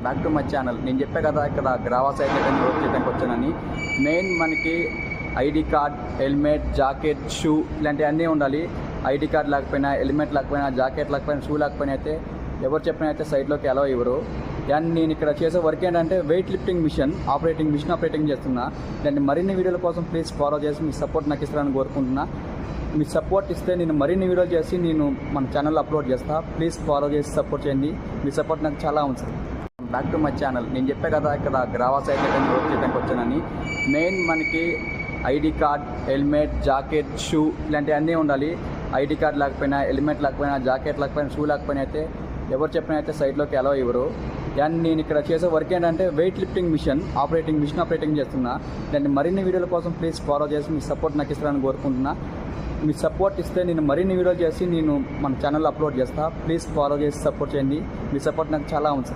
Back to my channel. నేను చెప్పే కదా ఇక్కడ గ్రావా సైకిల్ వర్క్ చేయడానికి వచ్చానని. మెయిన్ మనకి ID card, helmet, jacket, shoe ఇలాంటివన్నీ ఉండాలి. ఐడి కార్డ్ లేకపోయినా, హెల్మెట్ లేకపోయినా, జాకెట్ లేకపోయినా, షూ లేకపోయినా అయితే ఎవరు చెప్పినా అయితే సైట్లోకి అలౌ ఇవ్వరు. అండ్ నేను ఇక్కడ చేసే వర్క్ ఏంటంటే వెయిట్ లిఫ్టింగ్ మిషన్ ఆపరేటింగ్ చేస్తున్నా. దాన్ని మరిన్ని వీడియోల కోసం ప్లీజ్ ఫాలో చేసి మీ సపోర్ట్ నాకు ఇస్తారని కోరుకుంటున్నా. మీ సపోర్ట్ ఇస్తే నేను మరిన్ని వీడియోలు చేసి నేను మన ఛానల్లో అప్లోడ్ చేస్తాను. ప్లీజ్ ఫాలో చేసి సపోర్ట్ చేయండి. మీ సపోర్ట్ నాకు చాలా ఉంది. Back to my channel. నేను చెప్పే కదా ఇక్కడ గ్రావా సైకిల్ వర్క్ చేయడానికి వచ్చానని. మెయిన్ మనకి ID card, helmet, jacket, shoe ఇలాంటివన్నీ ఉండాలి. ఐడి కార్డ్ లేకపోయినా, హెల్మెట్ లేకపోయినా, జాకెట్ లేకపోయినా, షూ లేకపోయినా అయితే ఎవరు చెప్పినా అయితే సైట్లోకి అలౌ ఇవ్వరు. అండ్ నేను ఇక్కడ చేసే వర్క్ ఏంటంటే వెయిట్ లిఫ్టింగ్ మిషన్ ఆపరేటింగ్ చేస్తున్నా. దాన్ని మరిన్ని వీడియోల కోసం ప్లీజ్ ఫాలో చేసి మీ సపోర్ట్ నాకు ఇస్తారని కోరుకుంటున్నా. మీ సపోర్ట్ ఇస్తే నేను మరిన్ని వీడియోలు చేసి నేను మన ఛానల్లో అప్లోడ్ చేస్తాను. ప్లీజ్ ఫాలో చేసి సపోర్ట్ చేయండి. మీ సపోర్ట్ నాకు చాలా ఉంది.